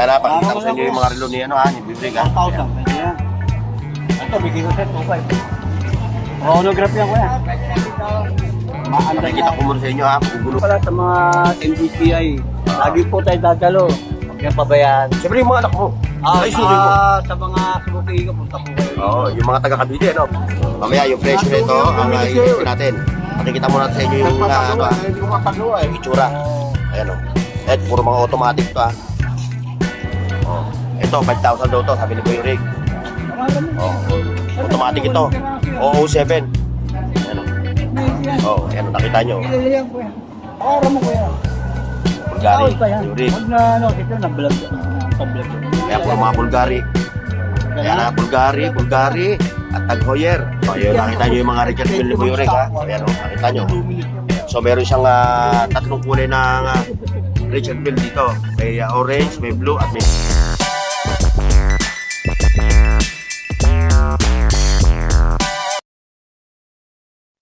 Kaya na, pakita ko sa inyo yung mga relo ni ano ha, ni Bibrig ha. 1,000. Pwede yan. Ito, bigay ko sa 2,500. Chronograph yan, kuya. Nakikita ko muna sa inyo ha, magugulo. Pala sa mga MBCI, lagi po tayo dadalo. Huwag niyang pabayaan. Siyempre yung mga anak mo. Ay, sorry mo. Sa mga sumuki ko, punta po kayo. Oo, yung mga taga-Cavite, ano? Mamaya yung presyo nito, ang iisipin natin. Pakikita muna sa inyo yung ano ha, yung itsura. Ayan o. Et, puro mga automatic to ha. Oh, ito, 5,000 daw to, sabi ni Boy Rig. Oh, automatic ito. OO7. Ayan o. Oh, ayan o, nakita nyo. Ililihan ko yan. Para mo kuya. Bulgari, Boy Rig. Huwag na, ano, ito na-vlog. Pag-vlog. Kaya puro mga Bulgari. Ayan na, Bulgari, at Tag-Heuer. O, yun, nakita nyo yung mga Richard Mille ni Boy Rig ha. Ayan o, nakita nyo. So, meron siyang tatlong kulay ng Richard Mille dito. May orange, may blue, at may...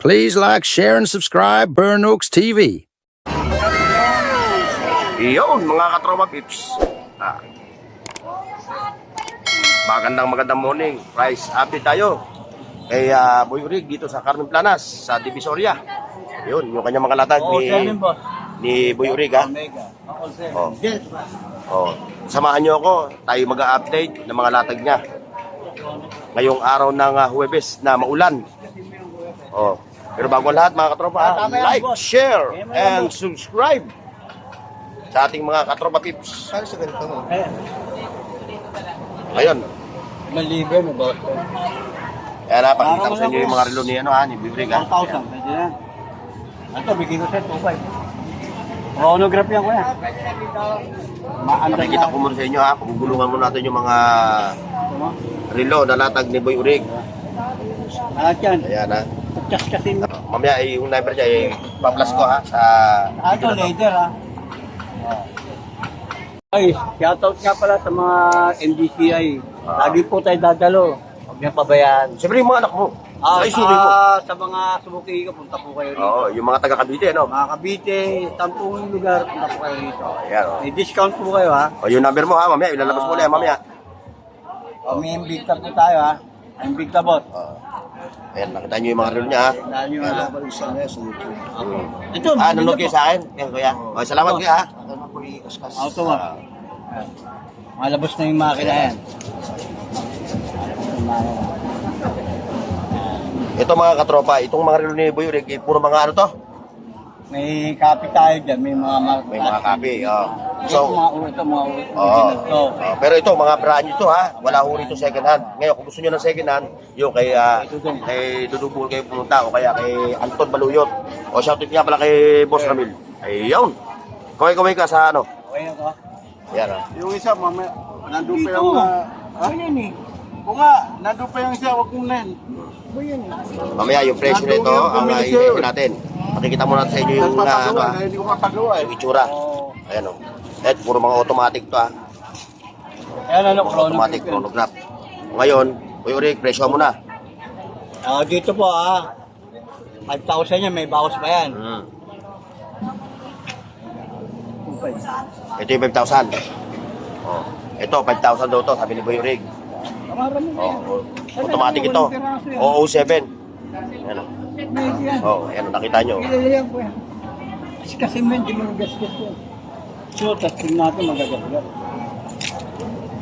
Please like, share, and subscribe Burn Oaks TV. Iyon, mga katropa pips. Magandang morning. Price update tayo. Kay Boy Rig dito sa Carmen Planas, sa Divisoria. Yun, yung kanyang mga latag ni Boy Rig ha. Oh. Oh. Samahan nyo ako, tayo mag-update ng mga latag niya. Ngayong araw ng Huwebes na maulan. Oh. Pero bago ang lahat mga katropa, like, share, and subscribe sa ating mga katropa pips. Ayun. Malibre mo ba? Kaya na, pakita ko sa inyo yung mga relo ni ano ha, ni Bibrig ha. 1,000. Pwede yan. Ito, bigay ko sa 2,500. Chronograph yan, kuya. Nakikita ko muna sa inyo ha, pagugulungan muna natin yung mga relo na latag ni Boy Rig. Lahat yan. Ayan ha. Pagkas-kasin mo. Mamaya yung number niya, pa-plus ko ha sa Ito, later ha. Ay, shoutout nga pala sa mga MDCI. Lagi po tayo dadalo. Huwag niyang pabayaan. Siyempre yung mga anak mo. Ay, sorry mo. Sa mga sumuki ko, punta po kayo rito. Oo, yung mga taga-Cavite, no? Mga Cavite, tampung lugar, punta po kayo rito. Ayan o. May discount po kayo ha. O yung number mo ha, mamaya, ilalabas mo ulit mamaya. May imbigta po tayo ha. Imbigta bot. Ayan, nakita nyo yung mga relo niya ha. Dahil nyo ha. Ito, Nanonood kayo sa akin? Yan kuya. O, salamat kuya ha. Auto mo. Malabos na yung makina yan. Ito mga katropa, itong mga relo ni Boy Rig, puro mga ano to? May copy tayo dyan, may mga May mga copy. So, ito mga original to. Pero ito, mga brand nyo to ha. Wala ho rito second hand. Ngayon, kung gusto nyo ng second hand, yung kay Dudubul kayo pumunta o kaya kay Anton Baluyot. O shoutout nga pala kay Boss Ramil. Ayun. Kaway ka sa ano? Okay na to? Yan ha. Yung isa, mamaya, nandun pa Dito. yung... Ano yan eh? O nga, nandun pa yung isa, wag mong nen. Mamaya yung presyo nito, ang iisipin natin. Pakikita muna sa inyo yung, Hindi ko mapagawa eh. yung itsura. Ayan o. Et, puro mga automatic to ha. Ayan ano, Automatic chronograph. Ngayon, Boy Rig, presyo mo na. Dito po 5,000 yan, may bawas pa yan. Ito yung 5,000. Oh. Ito, 5,000 daw to, sabi ni Boy Rig. Oh, automatic ito. OO7. Ayan o. Oh, ayan o, nakita nyo. Ililihan ko yan. Kasi men, di mo gasgas yan. So, testing natin magagasgas.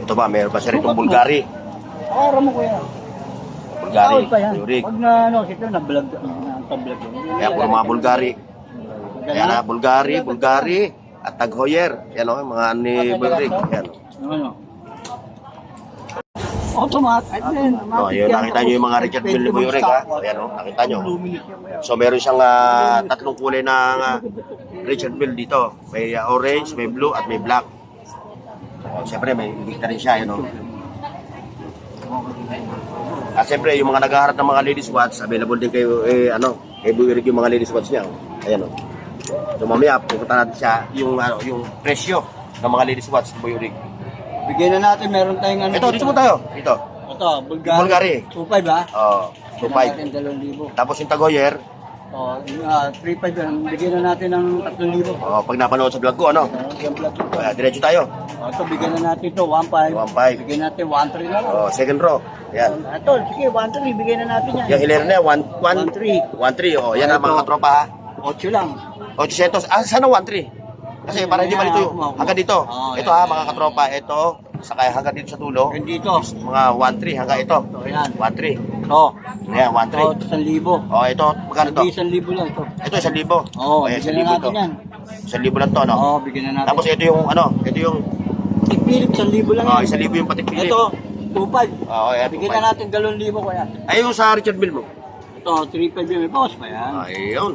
Ito ba, meron pa siya rin itong Bulgari. Para mo kuya. Bulgari, Pa yan. Boy Rig. Pag na, ito na-vlog. Na-vlog. Kaya puro mga Bulgari. Ayan na, Bulgari, at Tag-Heuer. Yan o, mga ni Boy Rig. Yan o. Ano? Automatic din. Oh, yun, nakita nyo yung mga Richard Mille ni Boy Rig ha. Ayan o, nakita nyo. So meron siyang tatlong kulay ng Richard Mille dito. May orange, may blue, at may black. Siyempre may bigta rin siya, yun o. Siyempre yung mga naghaharap ng mga ladies watch, available din kayo, kay Boy Rig yung mga ladies watch niya. Ayan o. So mamaya, pupunta natin siya yung presyo ng mga ladies watch ni Boy Rig. Bigyan na natin, meron tayong ano. Ito, dito mo tayo. Dito. Ito, Bulgari. Bulgari. 2,500 ha? Oh, Bigyan natin 2,500. 2,000. Tapos yung Tag-Heuer, 3.5 yan. Bigyan na natin ng 3,000. Oh, pag napanood sa vlog ko, ano? Yung vlog ko. Diretso tayo. Ito, bigyan na natin ito, 1.5. 1.5. Bigyan natin 1.3 na lang. Oh, second row. Yan. Ito, sige, 1.3, bigyan na natin yan. Yung hilera na yan, 1.3. 1.3. Oh, yan ang mga katropa ha. 8 lang. 800. Sana 1.3. Kasi para hindi malito yung hanggang dito. Ito ha, mga katropa. Ito, saka hanggang dito sa dulo. And dito. Mga 1.3 hanggang ito. Ito, yan. 1.3. Ito. Ayan, Ito, 1.3. 1,000. Oh, ito, magkano to? Hindi 1,000 lang ito. Ito, 1,000. Oo, Ayan, bigyan na 1,000 natin to. yan. 1,000 lang to, no? Oo, bigyan na natin. Tapos ito yung, ano, ito yung, Tigpilit, 1,000 lang oh, yan. 1,000 yung patikpilit. Ito, 2.5. Oo, ayan, Bigyan na natin 2,000 ko yan. Ay, yung sa Richard Mill mo. Ito, 3.5 yan. May bawas pa yan. Ayun.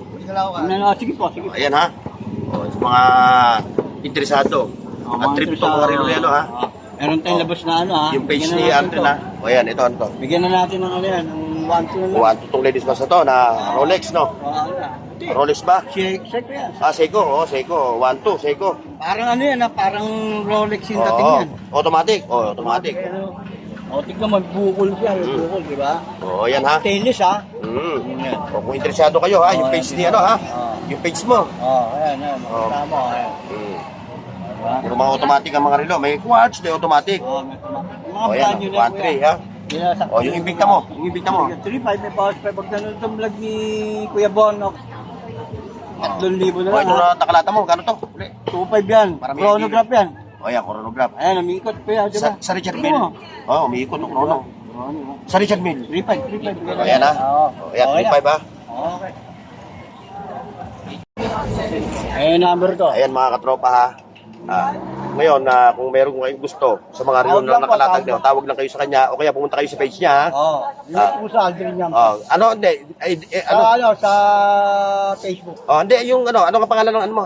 Sige po, sige po. Ayan ha. O, sa mga interesado. At trip ito mga relo yan, ha? Meron tayong labas na ano ha. Yung page Bigyan ni na natin Andre to. na. O yan, ito, ano to? Bigyan na natin ng ano yan, ng 1.2 na lang. Kuhaan itong ladies boss na to, na Rolex, no? Ano na. Hindi. Rolex ba? Check yan. Seiko, oh, Seiko. 1.2, Seiko. Parang ano yan ha, parang Rolex yung dating Oo, yan. automatic. Oh, automatic. O, tignan mo, bukol siya, may bukol, di ba? Oh, yan ha. Stainless ha. Mm. O, kung interesado kayo ha, yung page ni ano ha? Yung page mo. Ayan, makita mo, ayan. Mm. Diba? Puro mga automatic ang mga relo. May quartz, may automatic. May automatic. Mga O, yan, brand new na 1.3 ha. O, yung Invicta mo. Yung Invicta mo. 3.5 may bawas pa. Pag nanonood ng vlog ni Kuya Bonok, 3,000 na O, lang ito ha. na takalata mo. Gano'n to? 2.5 yan. Para may Chronograph yan. O, yan, chronograph. Ayan, umiikot pa yan, di ba? Sa Richard Tingnan Mill. mo. Oo, umiikot ng chrono. Sa Richard Mill. 3.5. O, yan ha. O, yan, 3.5 ha. Okay. Ayan, number to. Ayan mga katropa ha. Ngayon, kung meron kayong gusto sa mga relo Tawag na lang po, nakalatag tawag nyo, tawag lang kayo sa kanya o kaya pumunta kayo sa page niya ha. Yung po sa Aldrin yan. Ano, hindi. Sa Facebook. Hindi, yung ano ang pangalan ng ano mo?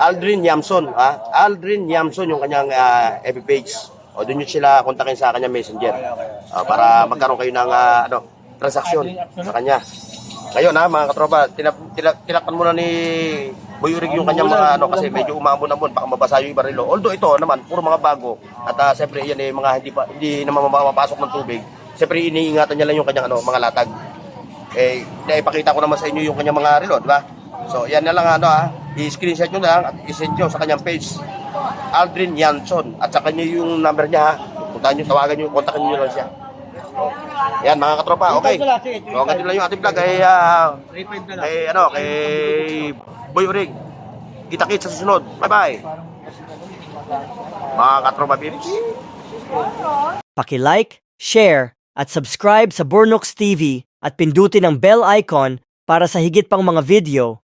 Aldrin Yamson, ha? Aldrin Yamson yung kanyang FB page. O doon nyo sila kontakin sa kanyang messenger. Para magkaroon kayo ng transaksyon sa kanya. Ngayon ha, mga katropa, tinakpan muna ni Boy Urig yung kanyang mga kasi medyo umambon-ambon, baka mabasa yung iba relo. Although ito naman, puro mga bago. At siyempre yan mga hindi naman mapapasok ng tubig. Siyempre iniingatan niya lang yung kanyang mga latag. Ipakita ko naman sa inyo yung kanyang mga relo, di ba? So yan na lang i-screenshot nyo na lang at i-send nyo sa kanyang page. Aldrin Yanson. At sa kanya yung number niya ha. Puntahan nyo, tawagan nyo, kontakin nyo lang siya. Yan mga katropa, okay. So ganito lang yung ating vlog kay kay Boy Urig. Kita-kits sa susunod. Bye-bye. Mga katropa peeps. Paki-like, share, at subscribe sa Burnox TV at pindutin ang bell icon para sa higit pang mga video